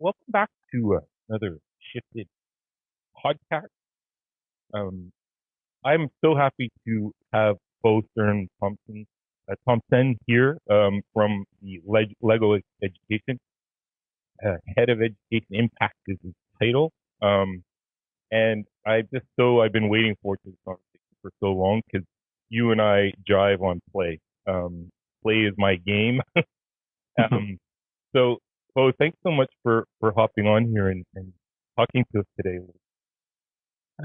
Welcome back to another ShiftEd podcast. Um, I'm so happy to have both Thompson here from the Lego Education. Head of Education Impact is his title. Um, and I've been waiting forward to this conversation for so long because you and I jive on play. Play is my game. Um, so, Bo, thanks so much for hopping on here and talking to us today.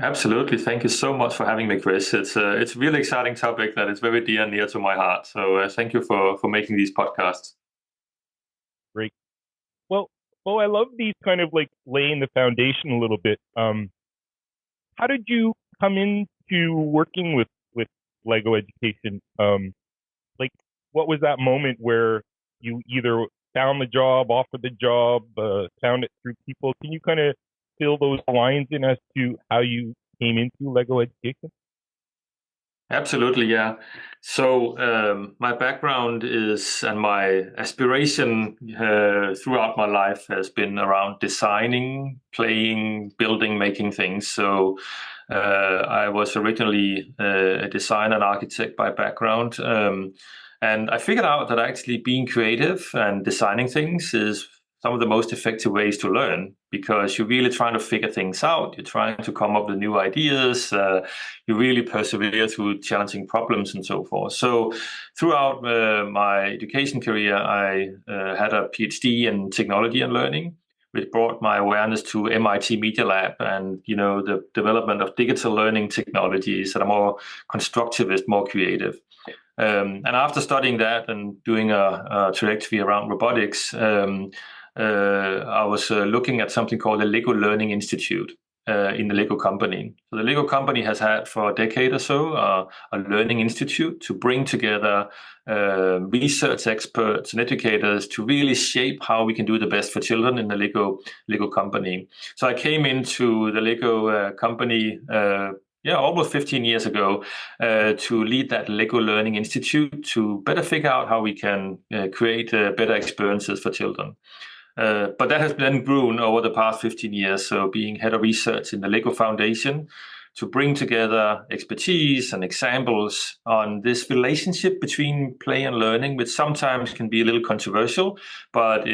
Absolutely. Thank you so much for having me, Chris. It's a really exciting topic that is very dear and near to my heart. So thank you for making these podcasts. Great. Well, I love these kind of like laying the foundation a little bit. How did you come into working with Lego Education? Like, what was that moment where you either found the job, offered the job, found it through people? Can you kind of fill those lines in as to how you came into Lego Education? Absolutely, yeah. So my background is and my aspiration throughout my life has been around designing, playing, building, making things. So I was originally a designer and architect by background. And I figured out that actually being creative and designing things is some of the most effective ways to learn because you're really trying to figure things out. You're trying to come up with new ideas. You really persevere through challenging problems and so forth. So throughout my education career, I had a PhD in technology and learning, which brought my awareness to MIT Media Lab and the development of digital learning technologies that are more constructivist, more creative. And after studying that and doing a trajectory around robotics, I was looking at something called the Lego Learning Institute in the Lego company. So the Lego company has had for a decade or so a learning institute to bring together research experts and educators to really shape how we can do the best for children in the Lego company. So I came into the Lego company. Almost 15 years ago, to lead that Lego Learning Institute to better figure out how we can create better experiences for children. But that has then grown over the past 15 years. So being head of research in the Lego Foundation to bring together expertise and examples on this relationship between play and learning, which sometimes can be a little controversial, but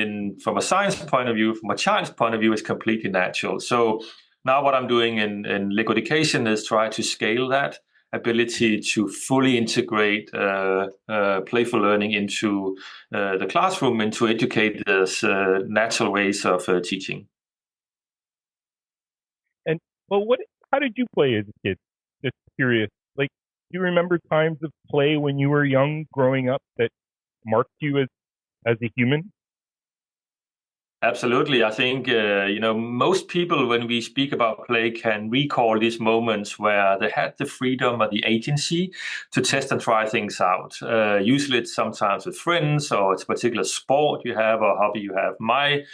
from a science point of view, from a child's point of view, is completely natural. So now what I'm doing in Lego Education is try to scale that ability to fully integrate playful learning into the classroom, into educators' natural ways of teaching. And well, how did you play as a kid? Just curious. Like, do you remember times of play when you were young, growing up, that marked you as a human? Absolutely. I think, most people, when we speak about play, can recall these moments where they had the freedom or the agency to test and try things out. Usually it's sometimes with friends or it's a particular sport you have or hobby you have. My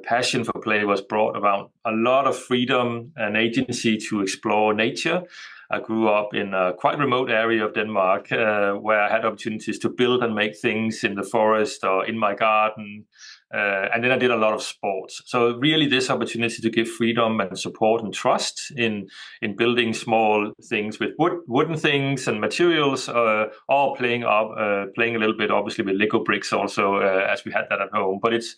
passion for play was brought around a lot of freedom and agency to explore nature. I grew up in a quite remote area of Denmark where I had opportunities to build and make things in the forest or in my garden. And then I did a lot of sports. So really this opportunity to give freedom and support and trust in building small things with wooden things and materials, or playing a little bit obviously with Lego bricks also, as we had that at home. But it's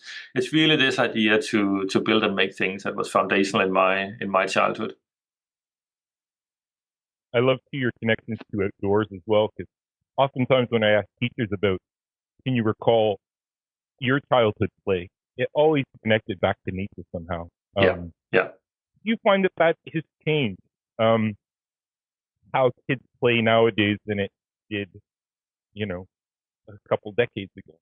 really this idea to build and make things that was foundational in my childhood. I love to your connections to outdoors as well, because oftentimes when I ask teachers about, can you recall your childhood play, it always connected back to nature somehow. Yeah, yeah. Do you find that has changed um, how kids play nowadays than it did, a couple decades ago?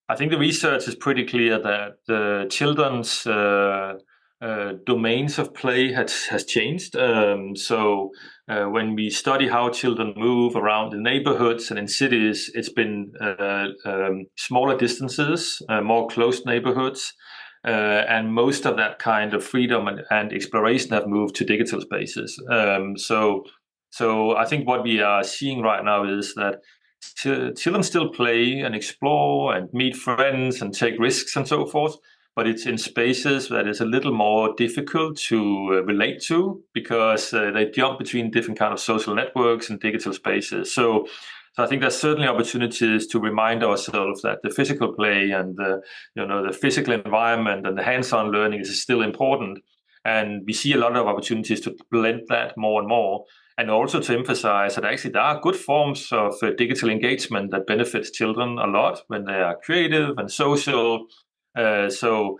I think the research is pretty clear that the children's domains of play has changed. When we study how children move around the neighborhoods and in cities, it's been smaller distances, more closed neighborhoods, and most of that kind of freedom and exploration have moved to digital spaces. So I think what we are seeing right now is that children still play and explore and meet friends and take risks and so forth, but it's in spaces that is a little more difficult to relate to because they jump between different kind of social networks and digital spaces. So I think there's certainly opportunities to remind ourselves that the physical play and the physical environment and the hands-on learning is still important. And we see a lot of opportunities to blend that more and more, and also to emphasize that actually there are good forms of digital engagement that benefits children a lot when they are creative and social. So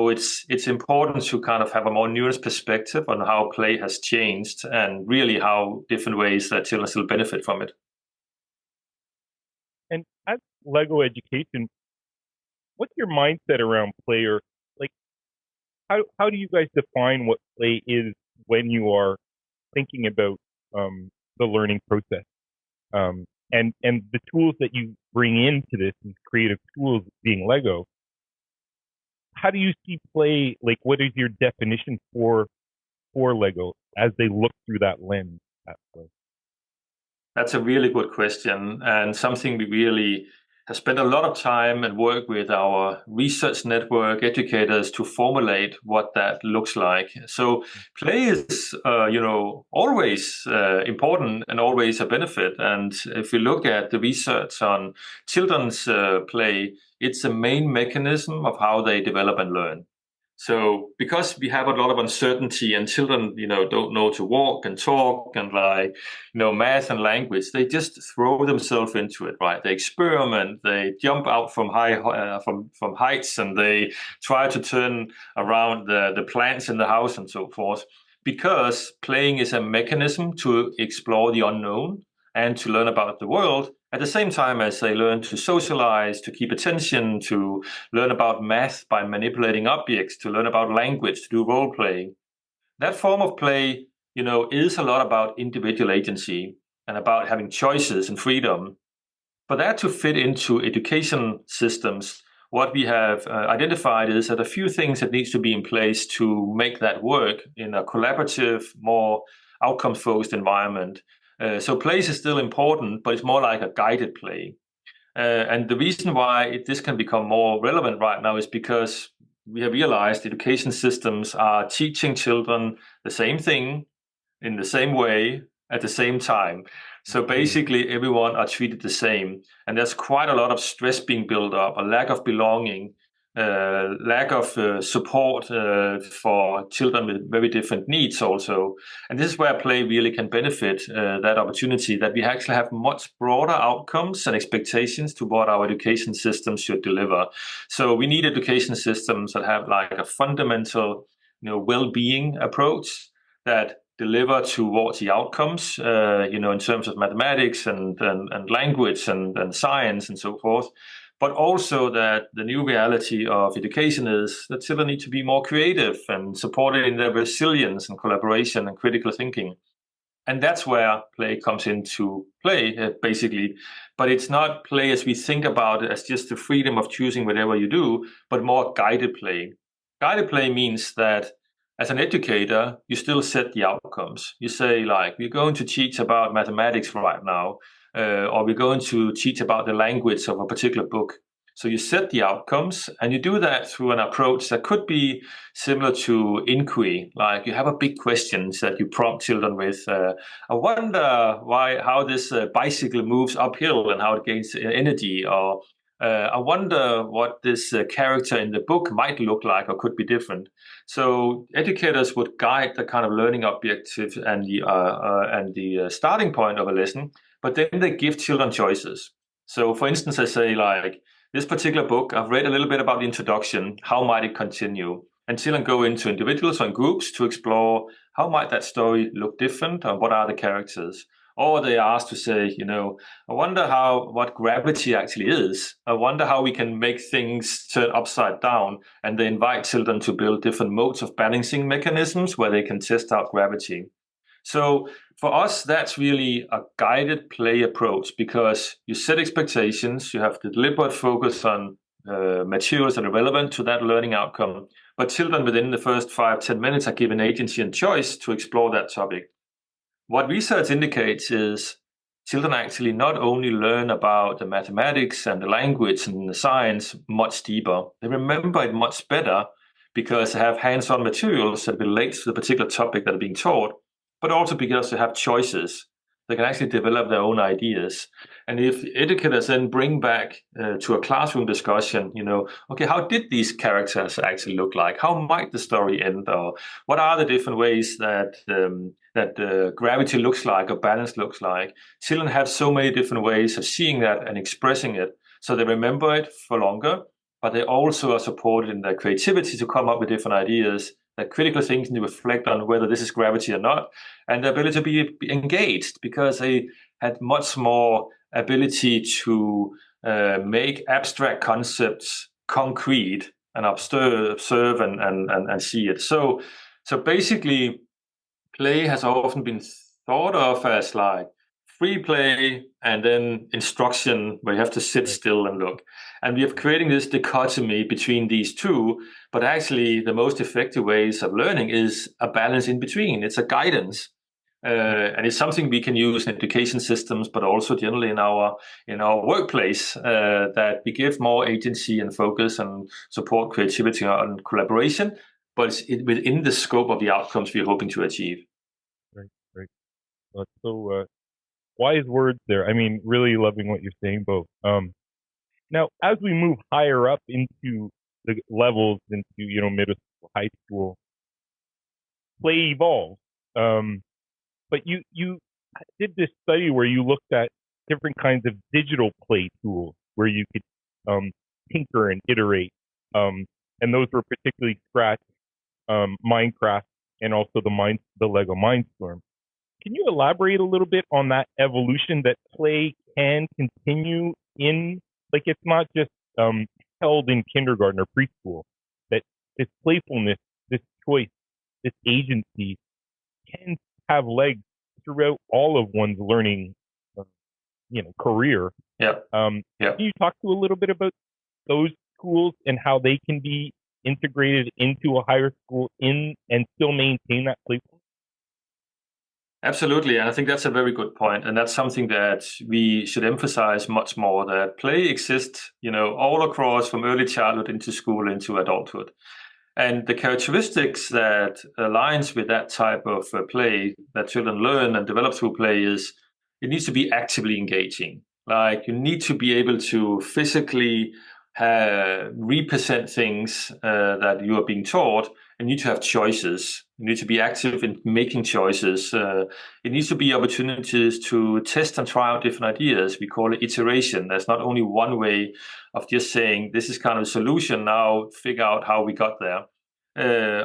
it's important to kind of have a more nuanced perspective on how play has changed and really how different ways that children still benefit from it. And as Lego education, what's your mindset around play, or like how do you guys define what play is when you are thinking about the learning process? And the tools that you bring into this, these creative tools being Lego, how do you see play? Like, what is your definition for Lego as they look through that lens at play? That's a really good question, and something we really have spent a lot of time and work with our research network educators to formulate what that looks like. So play is, always important and always a benefit. And if we look at the research on children's play, it's a main mechanism of how they develop and learn. So because we have a lot of uncertainty and children, don't know to walk and talk and math and language, they just throw themselves into it, right? They experiment, they jump out from from heights, and they try to turn around the plants in the house and so forth. Because playing is a mechanism to explore the unknown and to learn about the world at the same time as they learn to socialize, to keep attention, to learn about math by manipulating objects, to learn about language, to do role playing. That form of play, is a lot about individual agency and about having choices and freedom. For that to fit into education systems, what we have identified is that a few things that needs to be in place to make that work in a collaborative, more outcome-focused environment. So place is still important, but it's more like a guided play. And the reason why this can become more relevant right now is because we have realized education systems are teaching children the same thing in the same way at the same time. So basically, everyone are treated the same, and there's quite a lot of stress being built up, a lack of belonging, lack of support for children with very different needs also. And this is where play really can benefit that opportunity, that we actually have much broader outcomes and expectations to what our education systems should deliver. So we need education systems that have like a fundamental, well-being approach that deliver towards the outcomes, in terms of mathematics and language and science and so forth. But also that the new reality of education is that children need to be more creative and supported in their resilience and collaboration and critical thinking. And that's where play comes into play, basically. But it's not play as we think about it as just the freedom of choosing whatever you do, but more guided play. Guided play means that as an educator, you still set the outcomes. You say, like, we're going to teach about mathematics right now, or we're going to teach about the language of a particular book. So you set the outcomes, and you do that through an approach that could be similar to inquiry. Like you have a big questions that you prompt children with. I wonder how this bicycle moves uphill and how it gains energy, or I wonder what this character in the book might look like or could be different. So educators would guide the kind of learning objective and the starting point of a lesson, but then they give children choices. So, for instance, I say like this particular book, I've read a little bit about the introduction. How might it continue? And children go into individuals or in groups to explore how might that story look different, and what are the characters. Or they are asked to say, I wonder what gravity actually is. I wonder how we can make things turn upside down. And they invite children to build different modes of balancing mechanisms where they can test out gravity. So for us, that's really a guided play approach, because you set expectations, you have the deliberate focus on materials that are relevant to that learning outcome. But children within the first 5-10 minutes are given agency and choice to explore that topic. What research indicates is children actually not only learn about the mathematics and the language and the science much deeper, they remember it much better because they have hands-on materials that relate to the particular topic that are being taught, but also because they have choices. They can actually develop their own ideas. And if educators then bring back to a classroom discussion, okay, how did these characters actually look like? How might the story end? Or what are the different ways that gravity looks like or balance looks like? Children have so many different ways of seeing that and expressing it. So they remember it for longer, but they also are supported in their creativity to come up with different ideas, their critical thinking to reflect on whether this is gravity or not, and the ability to be engaged because they had much more ability to make abstract concepts concrete and observe and see it. So basically, play has often been thought of as like free play and then instruction where you have to sit Right. still and look. And we are creating this dichotomy between these two, but actually the most effective ways of learning is a balance in between. It's a guidance. And it's something we can use in education systems, but also generally in our workplace, that we give more agency and focus and support creativity and collaboration, but it's within the scope of the outcomes we're hoping to achieve. Right. Right. So wise words there. I mean, really loving what you're saying, both. Now, as we move higher up into the levels, into middle school, high school, play evolves. Um, but you did this study where you looked at different kinds of digital play tools where you could tinker and iterate, and those were particularly Scratch, Minecraft, and also the Lego Mindstorm. Can you elaborate a little bit on that evolution that play can continue in, like it's not just held in kindergarten or preschool, that this playfulness, this choice, this agency can have legs throughout all of one's learning, uh, career. Yeah, yeah. Can you talk to a little bit about those tools and how they can be integrated into a higher school in and still maintain that playfulness? Absolutely. And I think that's a very good point. And that's something that we should emphasize much more, that play exists, all across from early childhood into school into adulthood. And the characteristics that aligns with that type of play that children learn and develop through play is it needs to be actively engaging. Like you need to be able to physically represent things that you are being taught, and you need to have choices. You need to be active in making choices. It needs to be opportunities to test and try out different ideas. We call it iteration. There's not only one way of just saying this is kind of a solution. Now figure out how we got there.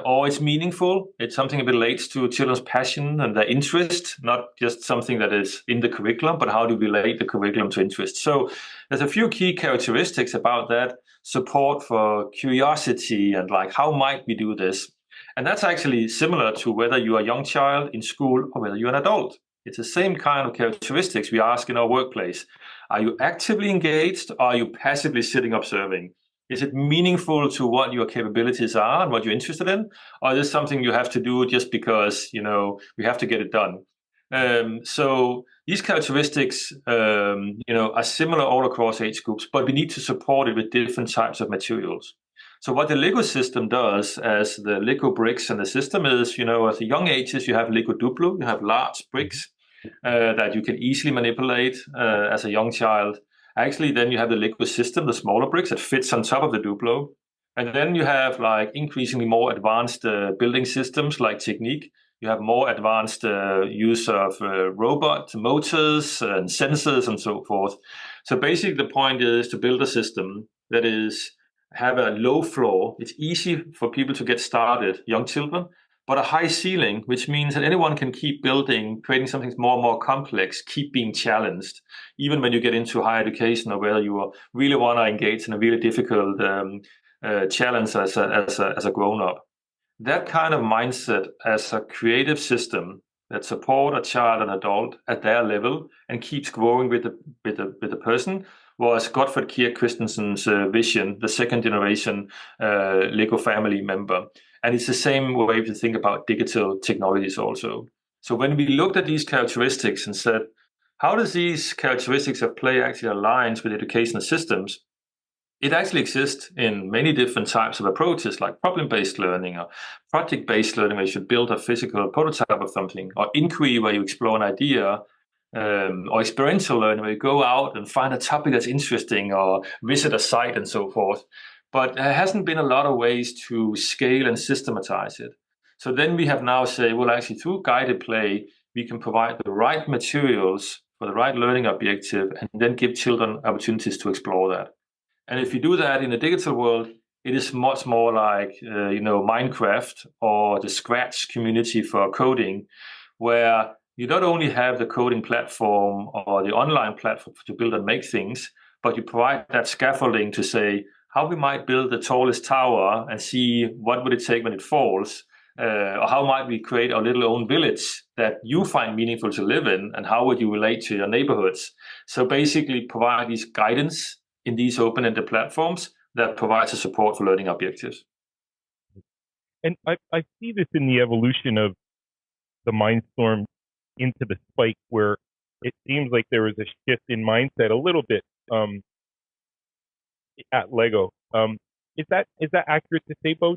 Or it's meaningful. It's something that relates to children's passion and their interest, not just something that is in the curriculum, but how do we relate the curriculum to interest. So there's a few key characteristics about that support for curiosity and like how might we do this. And that's actually similar to whether you're a young child in school or whether you're an adult. It's the same kind of characteristics we ask in our workplace. Are you actively engaged or are you passively sitting observing? Is it meaningful to what your capabilities are and what you're interested in? Or is this something you have to do just because, we have to get it done? So these characteristics, are similar all across age groups, but we need to support it with different types of materials. So what the Lego system does as the Lego bricks in the system is, at the young ages, you have Lego Duplo, you have large bricks that you can easily manipulate as a young child. Actually, then you have the Lego system, the smaller bricks that fits on top of the Duplo. And then you have like increasingly more advanced building systems like Technique. You have more advanced use of robot motors and sensors and so forth. So basically, the point is to build a system that is have a low floor. It's easy for people to get started, young children, but a high ceiling, which means that anyone can keep building, creating something more and more complex, keep being challenged, even when you get into higher education or whether you really want to engage in a really difficult challenge as a grown up. That kind of mindset as a creative system that support a child and adult at their level and keeps growing with the person was Gottfried Kirk Christensen's vision, the second generation Lego family member. And it's the same way to think about digital technologies also. So when we looked at these characteristics and said, How does these characteristics of play actually align with educational systems? It actually exists in many different types of approaches, like problem-based learning or project-based learning, where you should build a physical prototype of something, or inquiry, where you explore an idea, or experiential learning, where you go out and find a topic that's interesting or visit a site and so forth. But there hasn't been a lot of ways to scale and systematize it. So then we have now say, well, actually, through guided play, we can provide the right materials for the right learning objective, and then give children opportunities to explore that. And if you do that in the digital world, it is much more like Minecraft or the Scratch community for coding, where you not only have the coding platform or the online platform to build and make things, but you provide that scaffolding to say how we might build the tallest tower and see what would it take when it falls, or how might we create our little own village that you find meaningful to live in, and how would you relate to your neighborhoods. So basically provide these guidance in these open-ended platforms that provides a support for learning objectives. And I see this in the evolution of the Mindstorm into the Spike, where it seems like there was a shift in mindset a little bit um, at Lego. Is that accurate to say, Bo?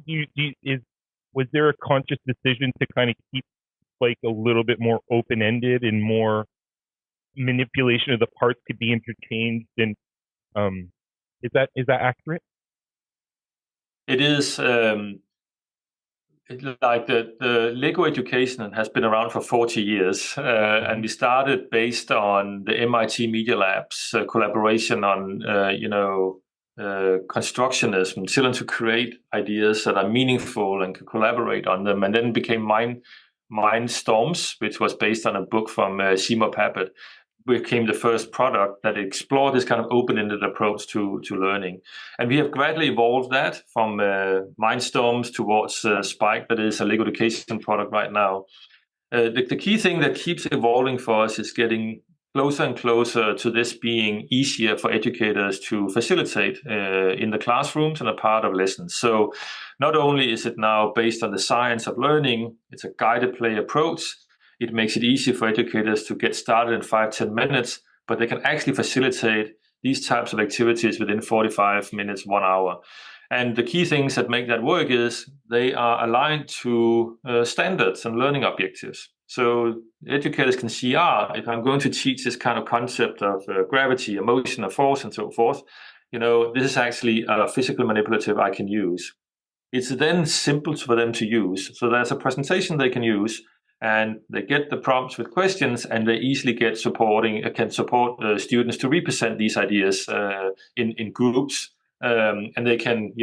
Was there a conscious decision to kind of keep Spike a little bit more open ended and more manipulation of the parts could be interchanged? And um, is that accurate? It is like the Lego education has been around for 40 years, and Hmm. we started based on the MIT Media Lab's collaboration on, constructionism, children to create ideas that are meaningful and can collaborate on them, and then became Mindstorms, which was based on a book from Seymour Papert, became the first product that explored this kind of open-ended approach to learning. And we have gradually evolved that from Mindstorms towards Spike, that is a Lego education product right now. The key thing that keeps evolving for us is getting closer and closer to this being easier for educators to facilitate in the classrooms and a part of lessons. So not only is it now based on the science of learning, it's a guided play approach. It makes it easy for educators to get started in 5-10 minutes, but they can actually facilitate these types of activities within 45 minutes, 1 hour. And the key things that make that work is they are aligned to standards and learning objectives. So educators can see, if I'm going to teach this kind of concept of gravity, emotion, or force, and so forth, this is actually a physical manipulative I can use. It's then simple for them to use. So there's a presentation they can use, and they get the prompts with questions, and they easily can support students to represent these ideas in groups. And they can,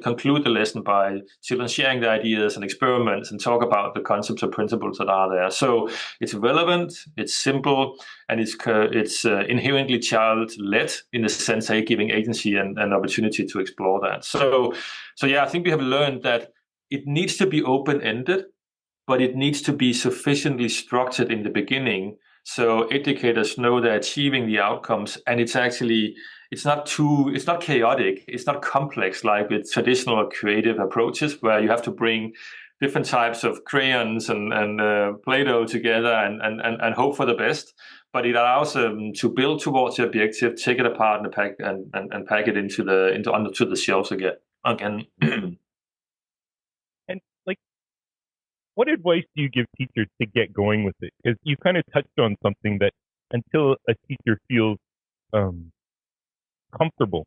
conclude the lesson by children sharing their ideas and experiments and talk about the concepts or principles that are there. So it's relevant, it's simple, and it's inherently child-led in the sense of giving agency and opportunity to explore that. So yeah, I think we have learned that it needs to be open-ended, but it needs to be sufficiently structured in the beginning so educators know they're achieving the outcomes, and it's not chaotic, it's not complex like with traditional creative approaches where you have to bring different types of crayons and Play-Doh together and hope for the best. But it allows them to build towards the objective, take it apart and pack it onto the shelves again. And like, what advice do you give teachers to get going with it? Because you kind of touched on something that until a teacher feels um, comfortable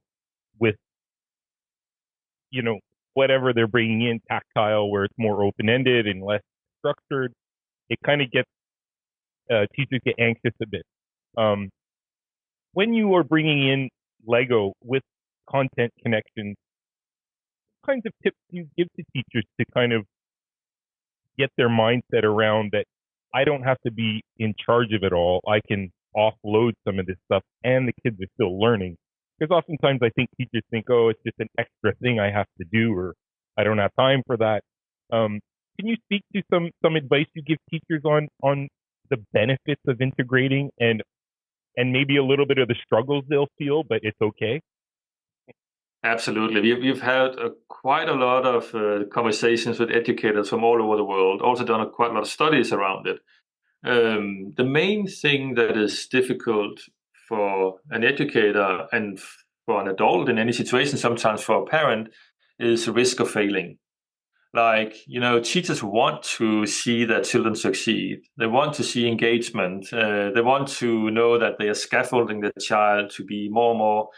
with, you know, whatever they're bringing in, tactile, where it's more open ended and less structured, it kind of gets teachers get anxious a bit. Um, when you are bringing in Lego with content connections, what kinds of tips do you give to teachers to kind of get their mindset around that I don't have to be in charge of it all. I can offload some of this stuff and the kids are still learning. Because oftentimes I think teachers think, oh, it's just an extra thing I have to do or I don't have time for that. Um, can you speak to some advice you give teachers on the benefits of integrating and maybe a little bit of the struggles they'll feel, but it's okay? Absolutely. We've had quite a lot of conversations with educators from all over the world, also done quite a lot of studies around it. The main thing that is difficult for an educator and for an adult in any situation, sometimes for a parent, is the risk of failing. Like, teachers want to see their children succeed. They want to see engagement. They want to know that they are scaffolding the child to be more and more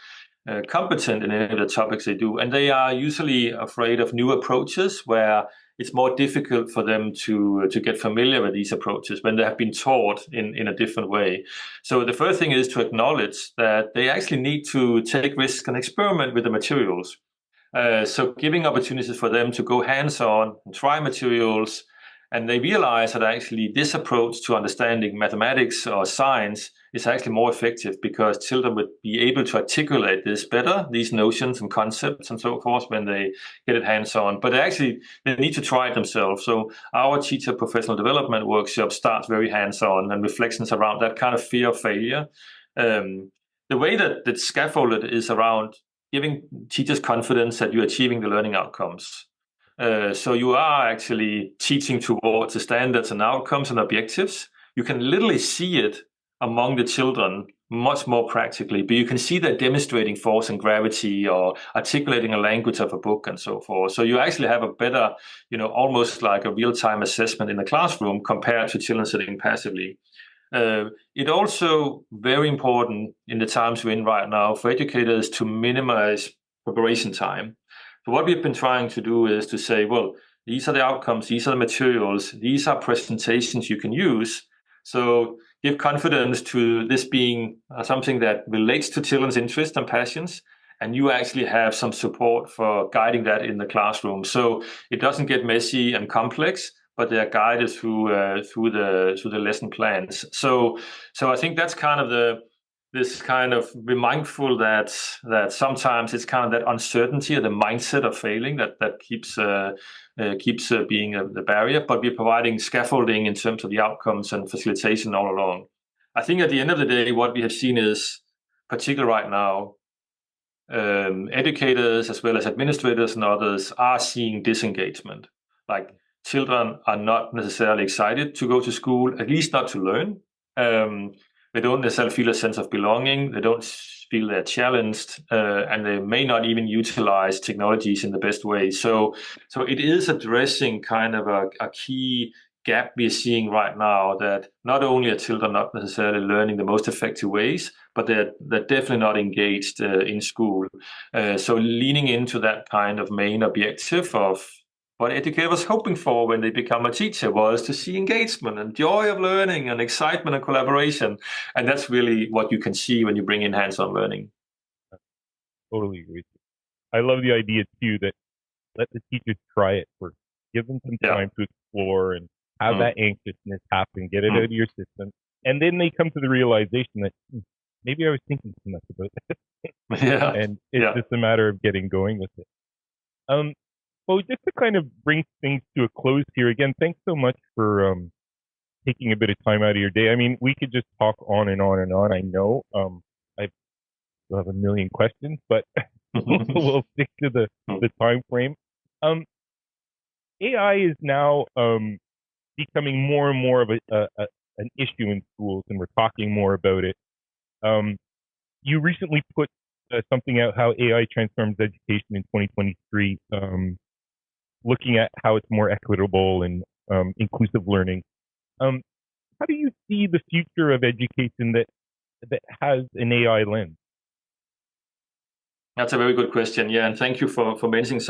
competent in any of the topics they do. And they are usually afraid of new approaches where it's more difficult for them to get familiar with these approaches when they have been taught in a different way. So the first thing is to acknowledge that they actually need to take risks and experiment with the materials. So giving opportunities for them to go hands-on and try materials, and they realize that actually this approach to understanding mathematics or science is actually more effective because children would be able to articulate this better, these notions and concepts and so forth, when they get it hands-on. But they need to try it themselves. So our teacher professional development workshop starts very hands-on and reflections around that kind of fear of failure. The way that it's scaffolded is around giving teachers confidence that you're achieving the learning outcomes. So you are actually teaching towards the standards and outcomes and objectives. You can literally see it among the children much more practically, but you can see that demonstrating force and gravity or articulating a language of a book and so forth. So you actually have a better, almost like a real-time assessment in the classroom compared to children sitting passively. It also very important in the times we're in right now for educators to minimize preparation time. So what we've been trying to do is to say, well, these are the outcomes, these are the materials, these are presentations you can use. So give confidence to this being something that relates to children's interests and passions, and you actually have some support for guiding that in the classroom. So it doesn't get messy and complex, but they are guided through the lesson plans. So I think that's kind of this kind of be mindful that sometimes it's kind of that uncertainty or the mindset of failing that keeps being the barrier. But we're providing scaffolding in terms of the outcomes and facilitation all along. I think at the end of the day, what we have seen is, particularly right now, educators as well as administrators and others are seeing disengagement. Like children are not necessarily excited to go to school, at least not to learn. They don't necessarily feel a sense of belonging. They don't feel they're challenged, and they may not even utilize technologies in the best way. So it is addressing kind of a key gap we're seeing right now, that not only are children not necessarily learning the most effective ways, but they're definitely not engaged in school. So leaning into that kind of main objective of what educator was hoping for when they become a teacher was to see engagement and joy of learning and excitement and collaboration. And that's really what you can see when you bring in hands-on learning. Totally agree. I love the idea too that let the teachers try it first. Give them some Yeah. time to explore and have that anxiousness happen, get it out of your system. And then they come to the realization that maybe I was thinking too much about this. Yeah. And it's just a matter of getting going with it. Well, just to kind of bring things to a close here, again, thanks so much for taking a bit of time out of your day. I mean, we could just talk on and on and on. I know I still have a million questions, but we'll stick to the time frame. AI is now becoming more and more of an issue in schools, and we're talking more about it. You recently put something out, how AI transforms education in 2023, looking at how it's more equitable and inclusive learning. How do you see the future of education that has an AI lens? That's a very good question. Yeah, and thank you for mentioning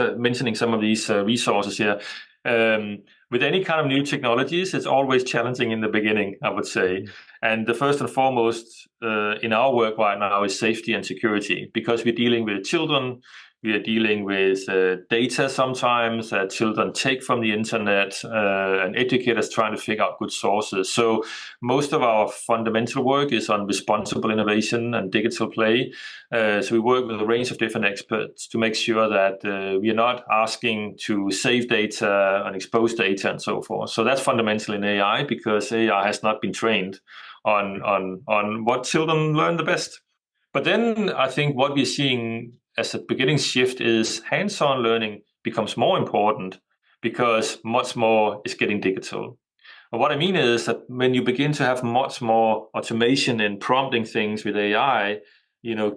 some of these resources here. With any kind of new technologies, it's always challenging in the beginning, I would say. And the first and foremost in our work right now is safety and security, because we're dealing with children. We are dealing with data sometimes that children take from the internet, and educators trying to figure out good sources. So most of our fundamental work is on responsible innovation and digital play. So we work with a range of different experts to make sure that we are not asking to save data and expose data and so forth. So that's fundamental in AI, because AI has not been trained on what children learn the best. But then I think what we're seeing as a beginning shift is hands-on learning becomes more important because much more is getting digital. But what I mean is that when you begin to have much more automation in prompting things with AI,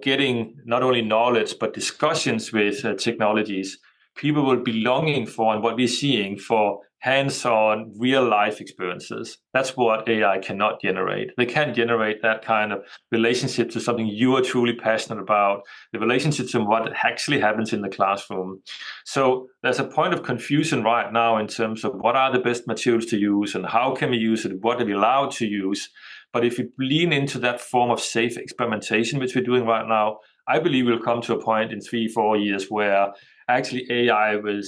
getting not only knowledge but discussions with technologies, people will be longing for, and what we're seeing for hands-on real life experiences. That's what AI cannot generate. They can't generate that kind of relationship to something you are truly passionate about, the relationship to what actually happens in the classroom. So there's a point of confusion right now in terms of what are the best materials to use and how can we use it, what are we allowed to use. But if you lean into that form of safe experimentation, which we're doing right now, I believe we'll come to a point in 3, 4 years where actually AI will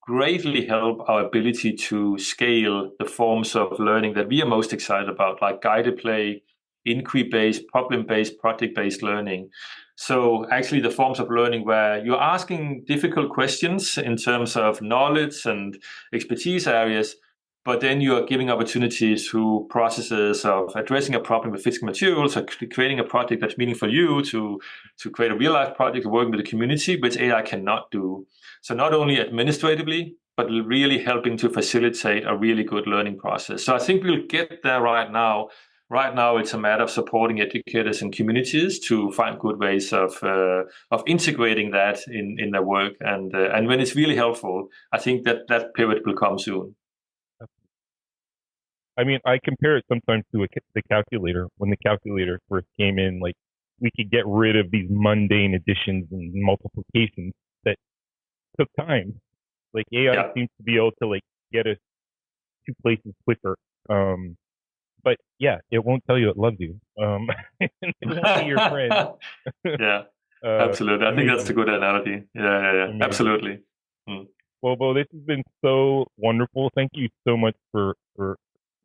greatly help our ability to scale the forms of learning that we are most excited about, like guided play, inquiry-based, problem-based, project-based learning. So actually the forms of learning where you're asking difficult questions in terms of knowledge and expertise areas, but then you are giving opportunities through processes of addressing a problem with physical materials or creating a project that's meaningful for you to create a real life project, working with the community, which AI cannot do. So not only administratively, but really helping to facilitate a really good learning process. So I think we'll get there right now. Right now, it's a matter of supporting educators and communities to find good ways of integrating that in their work. And when it's really helpful, I think that pivot will come soon. I mean, I compare it sometimes to the calculator. When the calculator first came in, like we could get rid of these mundane additions and multiplications that took time. Like AI Yeah. seems to be able to like get us two places quicker. Um, but yeah, it won't tell you it loves you. And it won't be your friend. Yeah, absolutely. I think that's a Amazing, good analogy. Yeah, yeah, yeah. amazing. Absolutely. Mm. Well, Bo, this has been so wonderful. Thank you so much for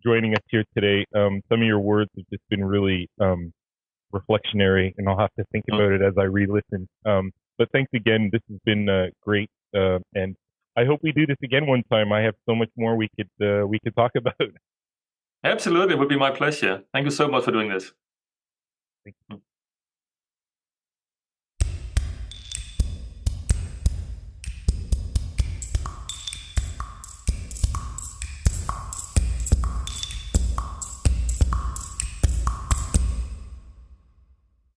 joining us here today. Some of your words have just been really reflectionary, and I'll have to think Mm. about it as I re-listen. But thanks again. This has been great, and I hope we do this again one time. I have so much more we could talk about. Absolutely. It would be my pleasure. Thank you so much for doing this.